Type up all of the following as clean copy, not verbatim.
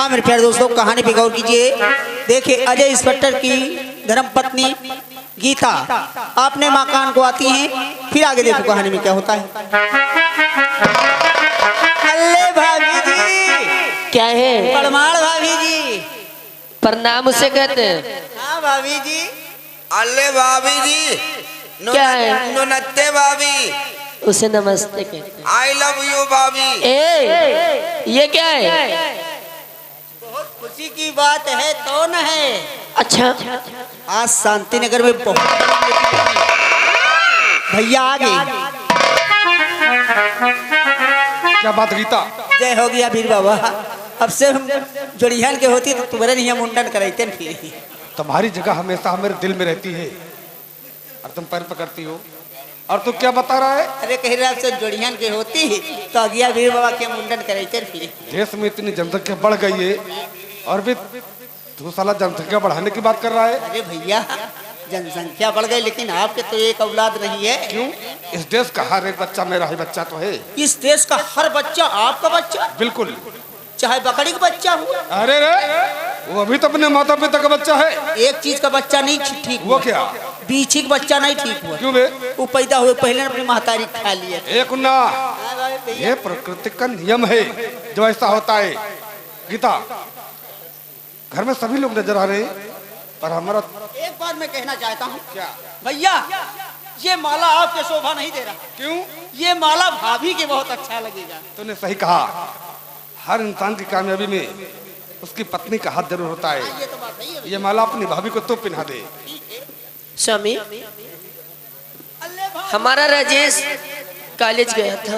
मेरे प्यारे दोस्तों, कहानी पे गौर कीजिए। देखिए, अजय इंस्पेक्टर की धर्मपत्नी गीता अपने मकान को आती हैं। फिर आगे देखो कहानी में क्या होता है। अल्ले भाभी जी, क्या है? परमाण भाभी जी, प्रणाम उसे कहते हैं। हाँ भाभी जी। अल्ले भाभी जी, क्या है? नमस्ते भाभी। उसे नमस्ते कहते हैं। आई लव यू भाभी। ये क्या है? बहुत खुशी की बात है तो न है। अच्छा, आज शांति नगर में बहुत भैया आ गए। क्या बात गीता? जय हो गया वीर बाबा। अब से हम जोड़िहन के होती तो तुम्हारे नहीं मुंडन कराते फिर। तुम्हारी जगह हमेशा मेरे दिल में रहती है और तुम पैर पकड़ती हो। और तू क्या बता रहा है? अरे कह रहा से जोड़िहन के होती तो अगिया वीर बाबा के मुंडन कराते फिर। देश में इतनी जनसंख्या बढ़ गई है और भी तू साला जनसंख्या बढ़ाने की बात कर रहा है। अरे भैया, जनसंख्या बढ़ गई लेकिन आपके तो एक औलाद नहीं है। क्यों? इस देश का हर एक बच्चा मेरा ही बच्चा तो है। इस देश का हर बच्चा आपका बच्चा, बिल्कुल, चाहे बकरी का बच्चा हो। अरे रे, वो अभी तो अपने माता पिता का बच्चा है। एक चीज का बच्चा नहीं ठीक वो क्या? बीछी का बच्चा नहीं ठीक हुआ। क्यों बे? वो पैदा हुए पहले अपनी महतारी खा लिया। एक उन्ना, ये प्रकृति का नियम है जो ऐसा होता है। गीता, घर में सभी लोग नजर आ रहे हैं पर हमारा एक बात मैं कहना चाहता हूँ। क्या? भैया, ये माला आपके शोभा नहीं दे रहा। क्यों? ये माला भाभी के बहुत अच्छा लगेगा। तूने सही कहा। हर इंसान की कामयाबी में उसकी पत्नी का हाथ जरूर होता है। ये तो बात सही है। ये माला अपनी भाभी को तो पहना दे। स्वामी, हमारा राजेश कॉलेज गया था।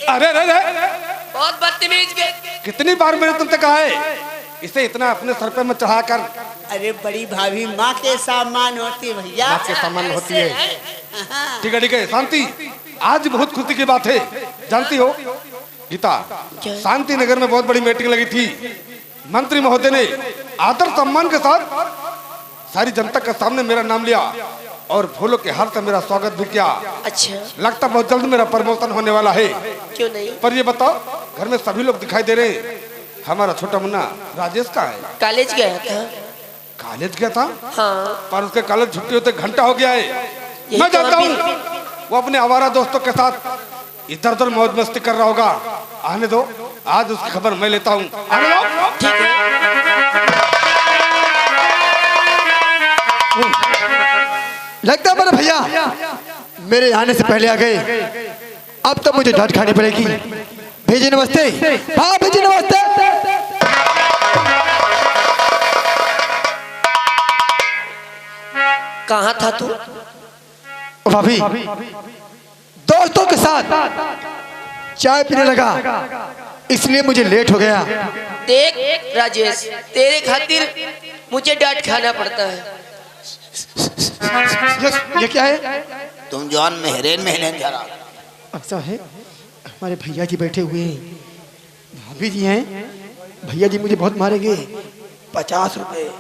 अरे रे रे, बहुत बदतमीज गए। कितनी बार मैंने तुमसे कहा है इसे इतना अपने सर पे मत चढ़ा कर। अरे बड़ी भाभी माँ के सामान होती है भैया। माँ के सामान होती है। ठीक है, शांति। आज बहुत खुशी की बात है। जानती हो गीता, शांति नगर में बहुत बड़ी मीटिंग लगी थी। मंत्री महोदय ने आदर सम्मान के साथ सारी जनता के सामने मेरा नाम लिया और फूलों के हार से मेरा स्वागत भी किया। अच्छा, लगता बहुत जल्द मेरा प्रमोशन होने वाला है। क्यों नहीं? पर ये बताओ, घर में सभी लोग दिखाई दे रहे हैं, हमारा छोटा मुन्ना राजेश का है। कॉलेज गया था। कॉलेज गया था? हाँ, पर उसके कॉलेज छुट्टी होते घंटा हो गया है। मैं तो जानता हूँ वो अपने आवारा दोस्तों के साथ इधर उधर मौज मस्ती कर रहा होगा। आने दो, आज उसकी खबर मैं लेता हूँ। आने दो। ठीक है। लगता है मेरे भैया मेरे आने से पहले आ गए। अब तो मुझे डांट खानी पड़ेगी। भेजी नमस्ते। हाँ भेजी नमस्ते। कहाँ था तू? भाभी, दोस्तों के साथ चाय पीने लगा, इसलिए मुझे लेट हो गया। देख राजेश, तेरे खातिर मुझे डांट खाना पड़ता है। ये क्या है? तुम जॉन मेहरेन मेहरेन जरा। ऐसा है, हमारे भैया जी बैठे हुए हैं, भाभी जी हैं। भैया जी मुझे बहुत मारेंगे। 50 रुपए,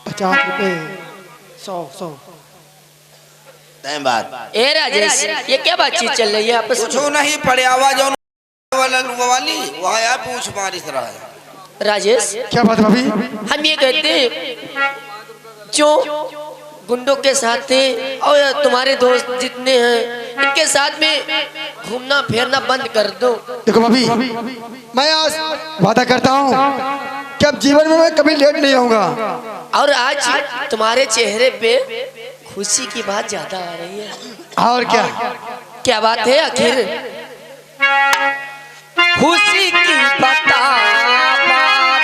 50 रुपए, 100 बात। ए राजेश, ये क्या बातचीत चल रही है आपस कुछ में? नहीं पड़े आवाज वाली वहाँ यार पूछ मारिस रहा है। राजेश, क्या बात है भाभी? हम ये कहते हैं जो गुंडों के साथ थे और तुम्हारे दोस्त जितने हैं इनके साथ में घूमना फिरना बंद कर दो। देखो भाभी, मैं आज वादा करता हूँ कि अब जीवन में मैं कभी लेट नहीं आऊंगा। और आज तुम्हारे चेहरे पे खुशी की बात ज्यादा आ रही है। और क्या? क्या बात है आखिर? खुशी की बता बात,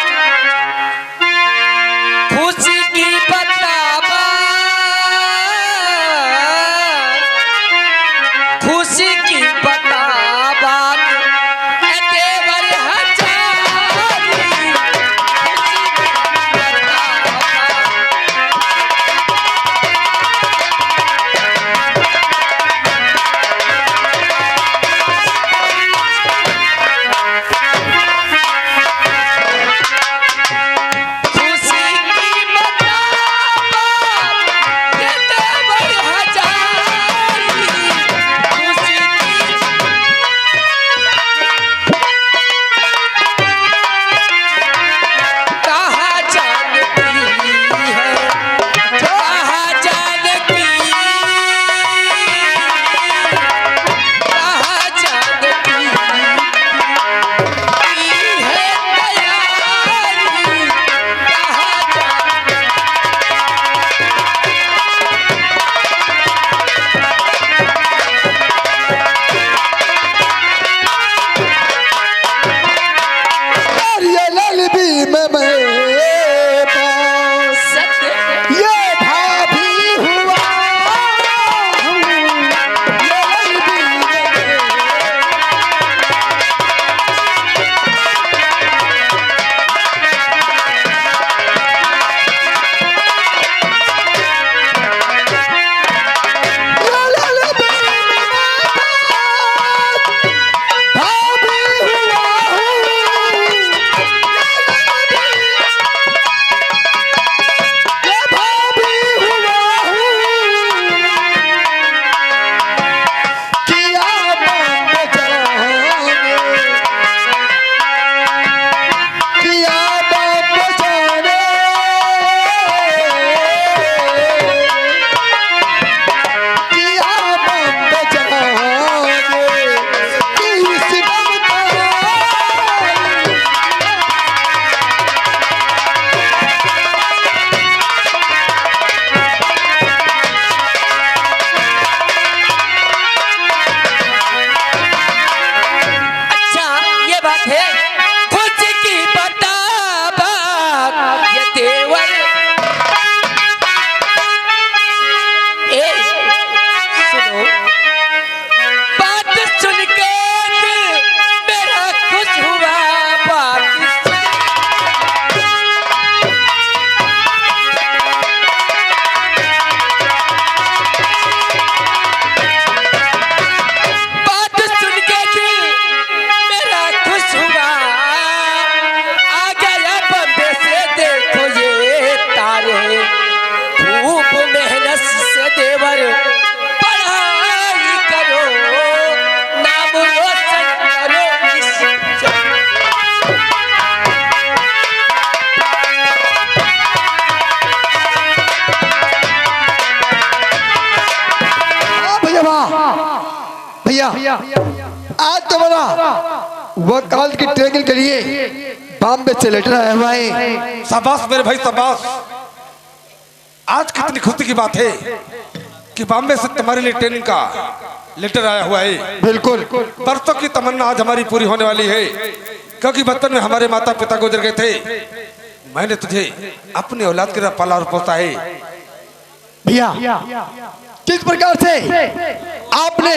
खुशी की बता बात, खुशी की बता बात, ऐ देवर हजारी, खुशी की बता बात। वो मेहनत से देवर पढ़ाई करो, नाम रोशन करो इस भैया वाह भैया आज तो बड़ा वकालत की ट्रेनिंग के लिए बॉम्बे से लेटर आया हुआ है। शाबाश मेरे भाई शाबाश। आज कितनी खुशी की बात है कि बॉम्बे से तुम्हारे लिए ट्रेनिंग का लेटर आया हुआ है। बिल्कुल बरसों की तमन्ना आज हमारी पूरी होने वाली है, क्योंकि बचपन में हमारे माता पिता गुजर गए थे। मैंने तुझे अपनी औलाद की तरह पाला और पोसा है। भैया किस प्रकार से आपने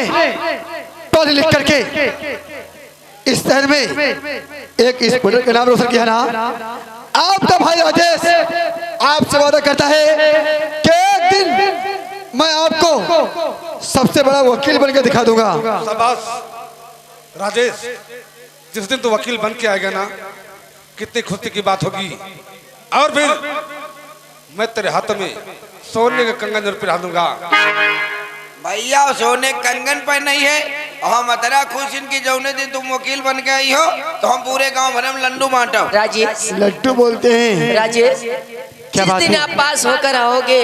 पढ़ लिख करके इस शहर में एक स्टूडेंट का नाम रोशन किया ना। आपका भाई राजेश आपसे वादा करता है कि एक दिन मैं आपको सबसे बड़ा वकील बनकर दिखा दूंगा। शाबाश राजेश, जिस दिन तू वकील बन के आएगा ना, कितनी खुशी की बात होगी। और फिर मैं तेरे हाथों में सोने का कंगन जरूर पहना दूंगा। भैया सोने कंगन पर नहीं है, हम अतरा खुश इनकी जौने दिन तुम वकील बन के आई हो तो हम पूरे गांव भर में लड्डू बांटो। राजेश, लड्डू बोलते हैं। राजेश, क्या जिस बात दिन है? आप पास होकर आओगे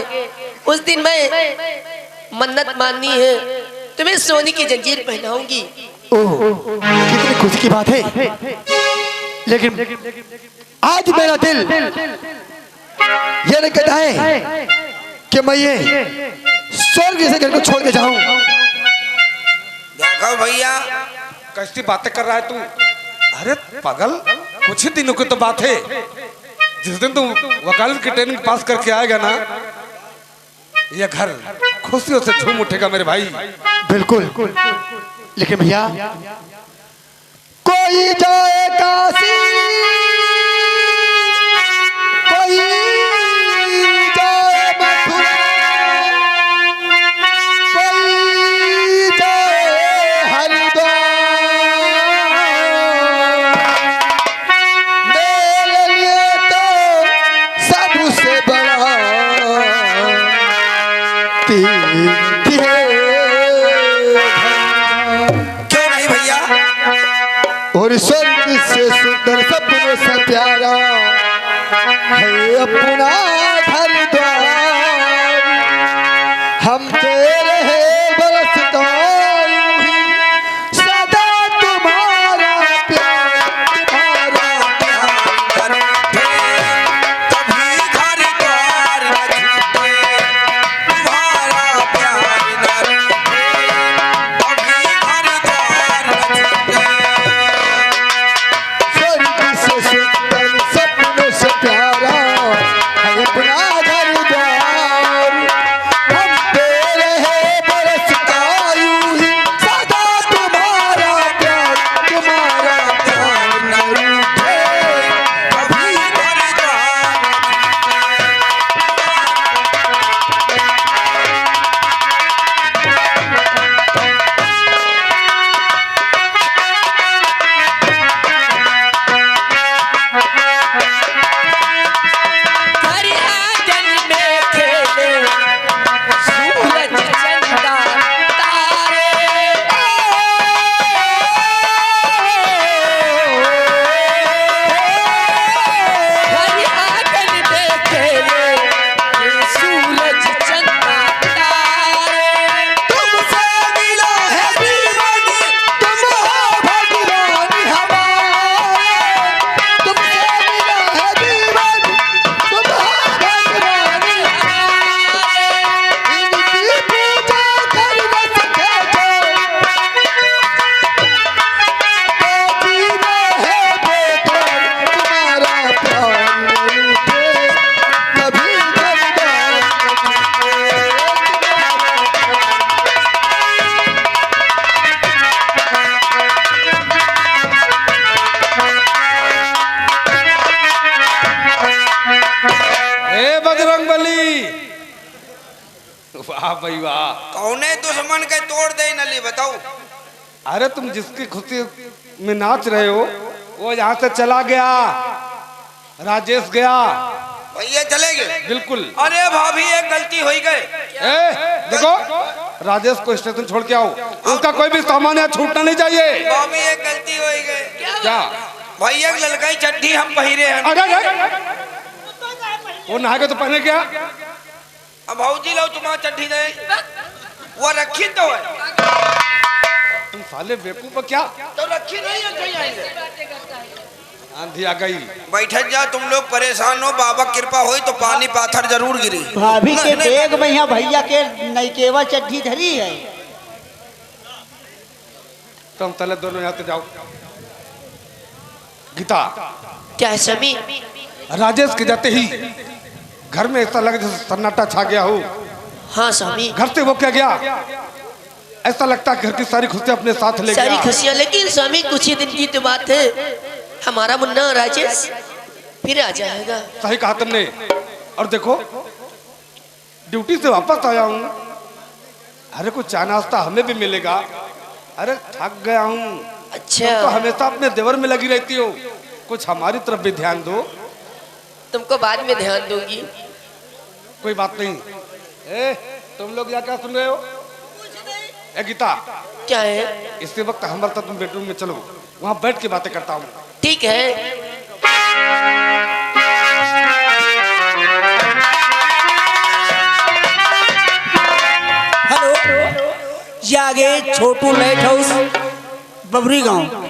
उस दिन मैं मन्नत माननी है, तुम्हें सोने की जंजीर पहनाऊंगी। ओह कितनी खुशी की बात है। लेकिन आज मेरा दिल ये नहीं कहता है कि मैं ये स्वर्ग जैसे घर को छोड़ के जाऊं। देखो भैया, कैसी बातें कर रहा है तू? अरे पागल, कुछ ही दिनों की तो बात है। जिस दिन तू वकालत की ट्रेनिंग पास करके आएगा ना, यह घर खुशियों से झूम उठेगा मेरे भाई। बिल्कुल, लेकिन भैया कोई जाए काशी, कोई जाए मथुरा, कोई जाए हरिद्वार, मेरे लिए तो सबसे बड़ा तीर्थ है। क्यों नहीं भैया? और स्वर्ग से सुंदर सपनों से प्यारा है अपना घर द्वार। हम तेरे हैं बरसता यूं ही सदा तुम्हारा प्यार, तुम्हारा प्यार। तभी घर द्वार न छूटे, तुम्हारा प्यार न रूठे, तभी घर द्वार न छूटे। स्वर्ग से सुंदर सपनों से प्यारा है अपना घर द्वार। हम तेरे हैं बरसता यूं ही सदा तुम्हारा प्यार, तुम्हारा प्यार न रूठे। तभी घर द्वार हर आंगन में खेले सूरज चंदा तारे, हर आंगन में खेले सूरज चंदा तारे। तुमसे मिला है जीवन, तुम हो भगवान हमारे। तुमसे मिला है जीवन, तुम हो भगवान हमारे। इनकी पूजा कर न सके जो जीना है बेकार, तुम्हारा प्यार न रूठे, कभी गमगीन ए बजरंगबली, वाह भाई वाह। कौने दुश्मन के तोड़ दे नली बताओ। अरे तुम जिसकी खुशी में नाच रहे हो वो यहाँ से चला गया, राजेश गया। भैया चले गए। बिल्कुल। अरे भाभी एक गलती हो गई। देखो राजेश को स्टेशन छोड़ के आओ, उसका कोई भी सामान यहाँ छूटना नहीं चाहिए। भाभी एक गलती हो गई। क्या भैया ललकाई चड्डी हम पहिरे हैं। अरे वो नहा के तो पहने क्या? अब भाजी लो तुम्हारा चड्डी दे, वो रखी तो है। तुम साले बेवकूफ क्या? तो रखी नहीं है कहीं आएंगे। आंधी आ गई। बैठ जा, तुम लोग परेशान हो, बाबा कृपा हुई तो पानी पाथर जरूर गिरी। भाभी के बैग में यहाँ भैया के नईकेवा चड्ढी धरी है। तुम तले दोनों यहाँ से जाओ। गीता क्या है समी? राजेश के जाते ही घर में ऐसा लगा जैसे सन्नाटा छा गया हो। हाँ स्वामी, घर से वो क्या गया, ऐसा लगता है घर की सारी खुशियां अपने साथ ले सारी गया। खुशियाँ, लेकिन स्वामी कुछ ही दिन की तो बात है, हमारा मुन्ना राजेश फिर आ जाएगा। सही कहा तुमने। और देखो ड्यूटी से वापस आया हूँ, अरे कुछ चाय नाश्ता हमें भी मिलेगा। अरे थक गया हूँ। अच्छा, तो हमेशा अपने देवर में लगी रहती हो, कुछ हमारी तरफ भी ध्यान दो। तुमको बाद में ध्यान दूंगी। कोई बात नहीं। तुम लोग यहाँ क्या सुन रहे हो? गीता क्या है? इसी वक्त हमारे साथ तुम बेडरूम में चलो, वहाँ बैठ के बातें करता हूँ। ठीक है। हेलो, ये आगे छोटू लाइट हाउस बबरी गांव।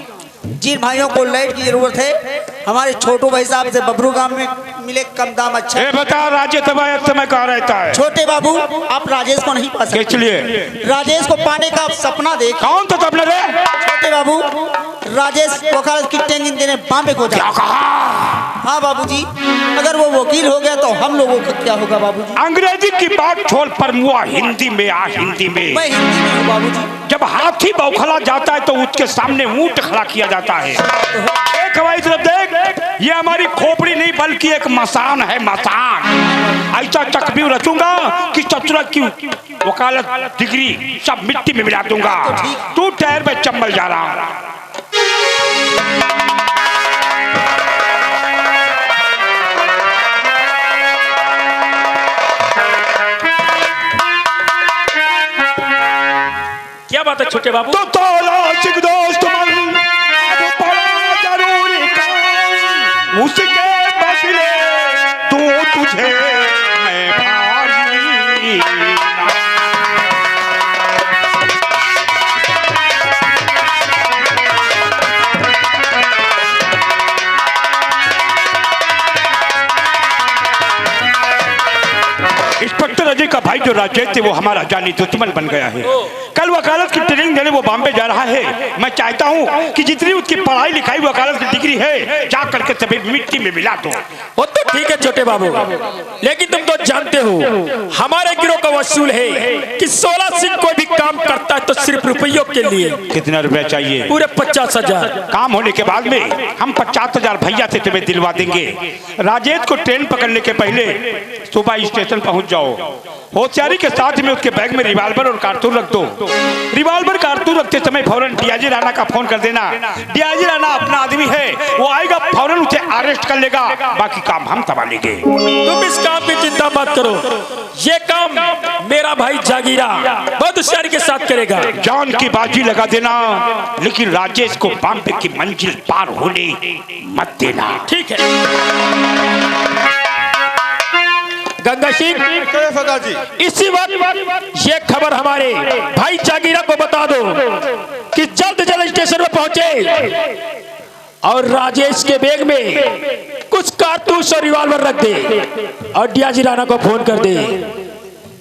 जिन भाइयों को लाइट की जरूरत है हमारे छोटू भाई साहब से बबरू गांव में मिले, कम दाम अच्छा। बता राजेश समय कहाँ रहता है? छोटे बाबू आप राजेश को नहीं पा सकते। इसलिए राजेश को पाने का आप सपना देख। कौन तो सपना रे? छोटे बाबू राजेश वकालत की ट्रेनिंग देने बॉम्बे को जा। हाँ बाबूजी, अगर वो वकील हो गया तो हम लोगों का क्या होगा बाबूजी? अंग्रेजी की बात छोड़ पर मुआ हिंदी में आ, हिंदी में। मैं हिंदी में हूँ बाबूजी। जब हाथी बौखला जाता है तो उसके सामने ऊंट खड़ा किया जाता है। देख हमारी तरफ देख, ये हमारी खोपड़ी नहीं बल्कि एक मसान है, मसान। ऐसा तकबीर रचूंगा कि चतुरा की वकालत डिग्री सब मिट्टी में मिला दूंगा। तू टैर में चंबल जा रहा। क्या बात है छोटे बाबू? तो दोस्त मन अब बड़ा जरूरी काम, उसके बदले तू तुझे मैं भारी। इंस्पेक्टर अजय का भाई जो राजेश थे वो हमारा जानी दुश्मन बन गया है। कल वकालत की ट्रेनिंग देने वो बॉम्बे जा रहा है। मैं चाहता हूँ कि जितनी उसकी पढ़ाई लिखाई वकालत की डिग्री है जा करके सभी मिट्टी में मिला दो। वो तो ठीक है छोटे बाबू, लेकिन तुम तो जानते हो हमारे गिरोह का वसूल है कि 16 सिंह कोई भी काम करता है तो सिर्फ रुपयों के लिए। कितना रुपया चाहिए? पूरे 50,000। काम होने के बाद में हम 50,000 भैया से तुम्हें दिलवा देंगे। राजेश को ट्रेन पकड़ने के पहले सुबह स्टेशन पहुंच जाओ। होशियारी के साथ में उसके बैग में रिवाल्वर और कारतूस रख दो। रिवाल्वर कारतूस रखते समय फौरन डीआईजी राणा का फोन कर देना। डीआईजी राणा अपना आदमी है, वो आएगा फौरन उसे अरेस्ट कर लेगा, बाकी काम हम संभालेंगे। तुम इस काम की चिंता मत करो, ये काम मेरा भाई जागीरा बहुत होशियारी के साथ करेगा। जान की बाजी लगा देना, लेकिन राजेश को बॉम्बे की मंजिल पार होने मत देना। ठीक है गंगा सिंह, इसी वक्त ये खबर हमारे भाई जागीरा को बता दो कि जल्द जल्द स्टेशन में पहुंचे और राजेश के बैग में कुछ कारतूस और रिवॉल्वर रख दे और डीआईजी राणा को फोन कर दे,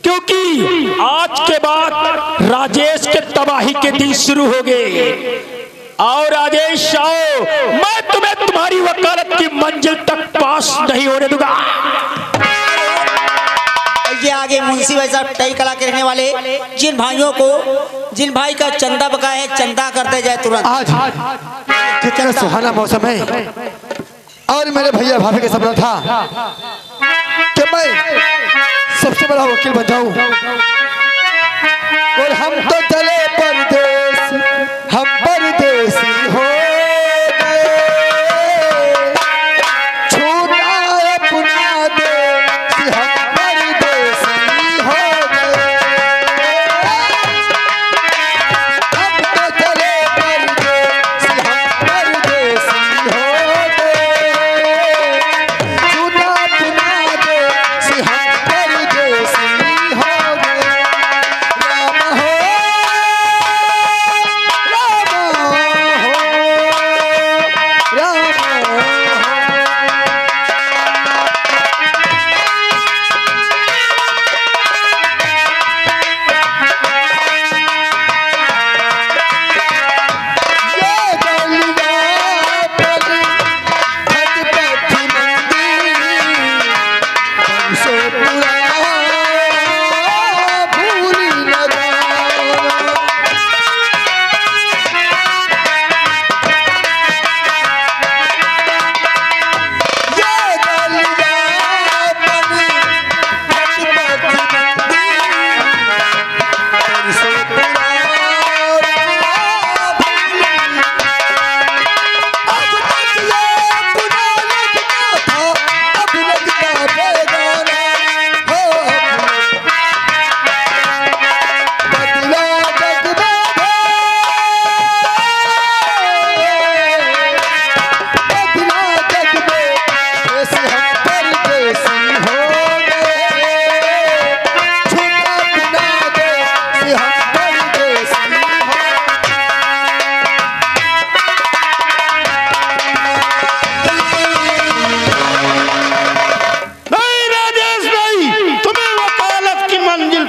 क्योंकि आज के बाद राजेश के तबाही के दिन शुरू हो गए। और राजेश आओ, मैं तुम्हें तुम्हारी वकालत की मंजिल तक पास नहीं होने दूंगा। ये आगे मुंशी भाई साहब टई कला के रहने वाले जिन भाइयों को, जिन भाई का चंदा बका है, चंदा करते जाए तुरंत। आज कितना सुहाना मौसम है और मेरे भैया भाभी का सपना था कि मैं सबसे बड़ा वकील बन जाऊं, और हम तो चले परदेस, हम परदेसी हो गए, छूटा अपना देश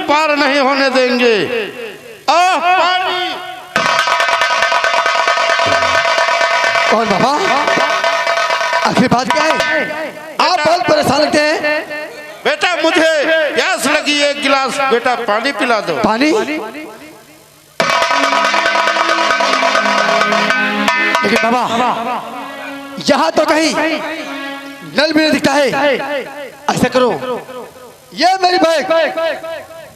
पार नहीं होने देंगे। आह पानी। कौन बाबा, आखिर बात क्या है? आप बहुत परेशान लगते हैं। बेटा मुझे प्यास लगी, एक गिलास बेटा पानी पिला दो। पानी? लेकिन बाबा यहाँ तो कहीं नल भी नहीं दिखता है। ऐसा करो, ये मेरी बाइक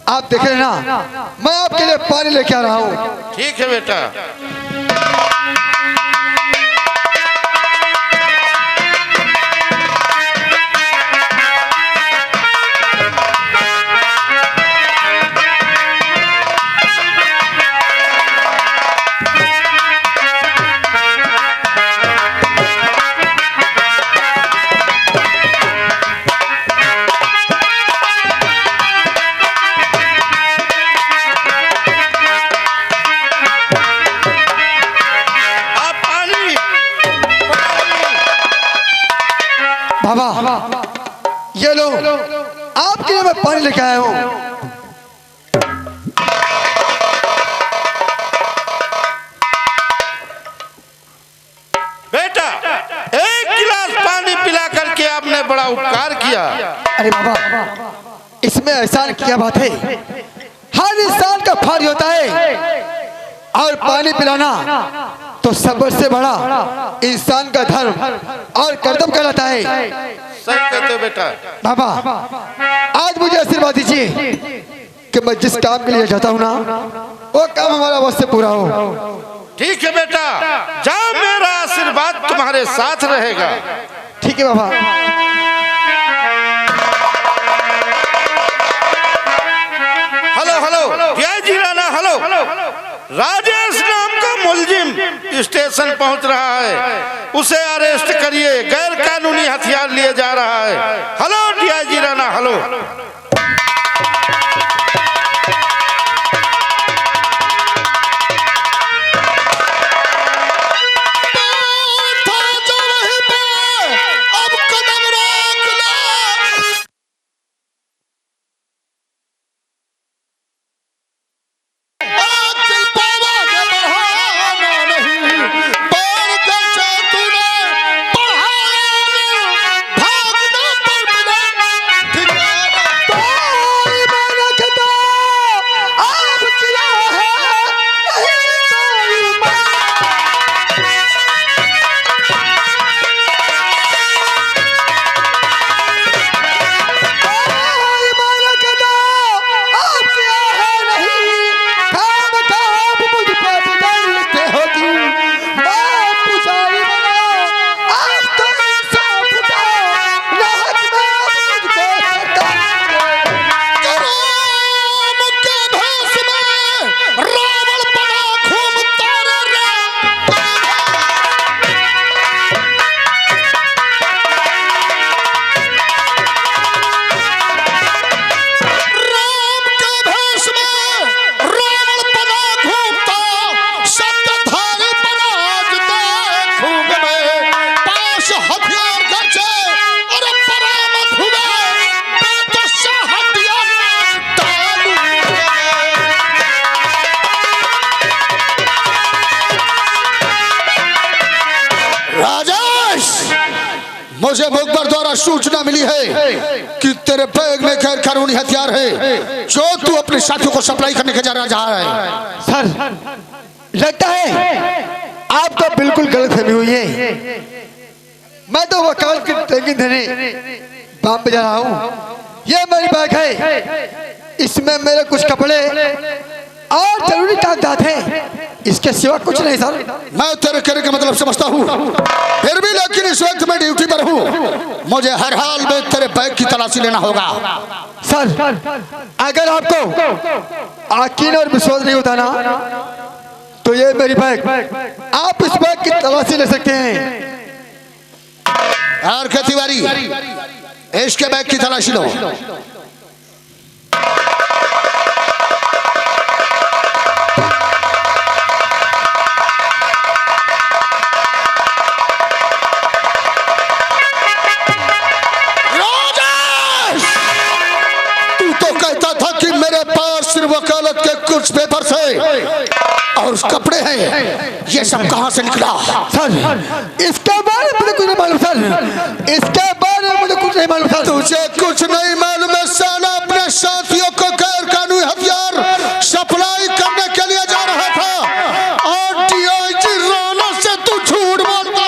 आप देख रहे ना, मैं आपके लिए पानी लेके आ रहा हूँ। ठीक है बेटा। बाबा ये लो, आपके लिए मैं पानी लेके आया हूँ। बेटा एक गिलास पानी पिला करके आपने बड़ा उपकार किया। अरे बाबा, इसमें एहसान क्या बात है? हर इंसान का फर्ज होता है, और पानी पिलाना तो सबसे बड़ा इंसान का धर्म और कर्तव्य कहलाता है। सही कहते हो बेटा। बाबा आज मुझे आशीर्वाद दीजिए कि मैं जिस काम के लिए जाता हूँ ना, वो काम हमारा अवश्य पूरा हो। ठीक है बेटा, जाओ, मेरा आशीर्वाद तुम्हारे साथ रहेगा। ठीक है बाबा। हेलो हेलो जय जी राणा। हेलो, राजेश नाम का मुलजिम स्टेशन पहुंच रहा है, उसे अरेस्ट करिए, गैर कानूनी हथियार लिए जा रहा है। हेलो जय जी राणा। हेलो। मुझे मुखबर द्वारा सूचना मिली है कि तेरे बैग में गैर कानूनी हथियार है जो तू अपने साथियों को सप्लाई करने के जा रहा है। सर लगता है आपका बिल्कुल गलतफहमी हुई है। मैं तो वकाल की ट्रेनिंग देने बम पे जा रहा हूँ। ये मेरी बैग है, इसमें मेरे कुछ कपड़े और जरूरी कागजात हैं, इसके सिवा कुछ नहीं सर। मैं तेरे कहने का मतलब समझता हूँ, फिर भी लेकिन इस वक्त मैं ड्यूटी पर हूँ, मुझे हर हाल में तेरे बैग की तलाशी लेना होगा। सर अगर आपको यकीन और विश्वास नहीं होता ना, तो ये मेरी बैग, आप इस बैग की तलाशी ले सकते हैं। और क्या तिवारी, इसके बैग की तलाशी लो। तू तो कहता था कि मेरे पास सिर्फ वकालत के कुछ पेपर से और कपड़े हैं, ये सब कहाँ से निकला? सर इसके बारे में मुझे कुछ नहीं मालूम सर, इसके बारे में मुझे कुछ नहीं मालूम सर। तुझे कुछ नहीं मालूम है? साला अपने साथियों को गैर कानूनी हथियार सप्लाई करने के लिए जा रहा था और डीआईजी राणा से तू झूठ बोलता।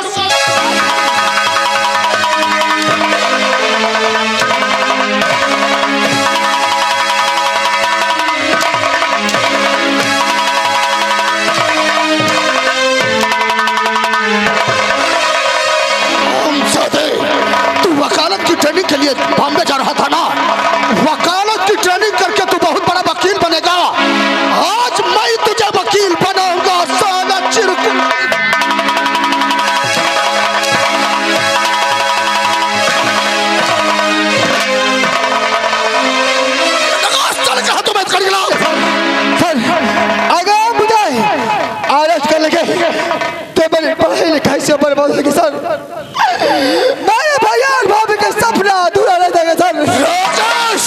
ट्रेनिंग के लिए बॉम्बे जा रहा था ना? वकालत की ट्रेनिंग करके तू बहुत बड़ा वकील बनेगा। आज मैं तुझे वकील बनाऊंगा साला चिरकुट। सर अगर मुझे अरेस्ट कर लगे तो मेरी पढ़ाई लिखाई से बर्बाद होगी सर। मेरे भैया और भाभी का सपना अधूरा रह जाएगा सर। राजेश,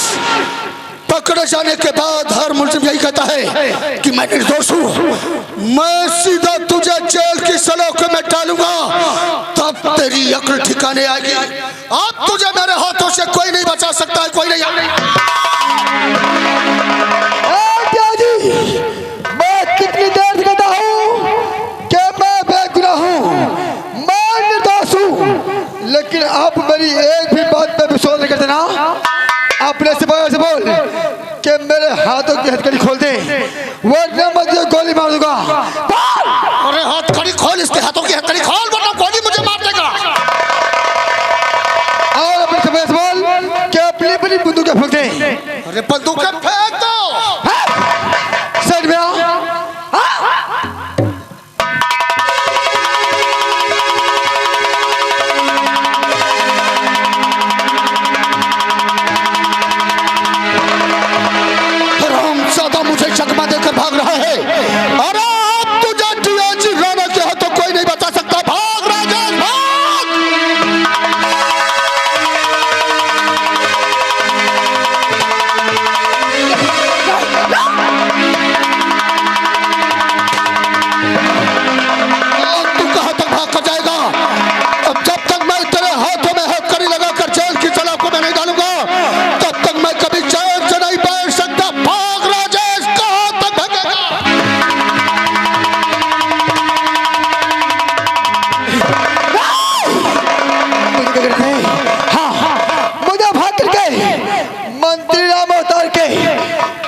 पकड़े जाने के बाद हर मुल्जिम यही कहता है कि मैं निर्दोष हूँ। मैं सीधा तुझे जेल की सलाखों में डालूंगा, तब तेरी अक्ल ठिकाने आएगी। अब तुझे मेरे हाथों से कोई नहीं बचा सकता है, कोई नहीं। मैं कितनी देर से कहता हूँ कि मैं बेगुनाह हूँ, मैं निर्दोष हूँ, लेकिन आप मेरी एक भी बात पे विश्वास नहीं करते ना। अपने सिपाहियों से बोल कि मेरे हाथों की हथकड़ी खोल दे, वरना मैं तुझे गोली मार दूंगा। अरे हथकड़ी खोल, इसके हाथों की हथकड़ी खोल, वरना गोली मुझे मार देगा। और अपने सिपाहियों से बोल कि अपनी अपनी बंदूकें फेंक दे। अरे बंदूकें फेंक दो। सच में रामजादा मुझे चकमा देकर भाग रहा है। अरे अब तुझे डीआईजी राणा के हाथों कोई नहीं बचा सकता। भाग राजेश, भाग। तू कहाँ तक भाग कर जाएगा? अब जब तक मैं तेरे हाथों में हथकड़ी लगाकर जेल की सलाखों में नहीं डालूंगा, तब तक मैं कभी चैन से नहीं बैठ सकता। भाग राजेश, कहाँ तक भागेगा? हाँ, मुझे भाग करके मंत्री राम अवतार के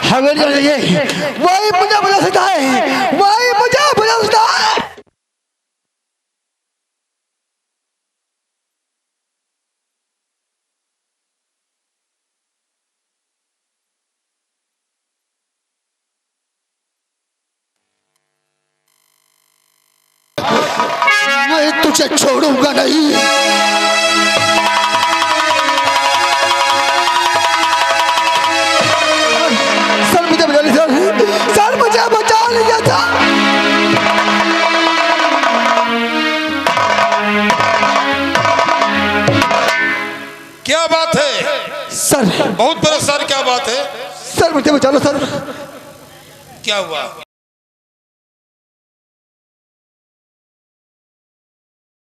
हवेली जाइए, वही मुझे बुला सकता है, वही मुझे बुला सकता है। मैं तुझे छोड़ूंगा नहीं। सर मुझे बचा लीजिए, सर मुझे बचा लीजिए सर। क्या बात है सर बहुत बड़ा सर, क्या बात है? सर मुझे बचा लो सर। क्या हुआ?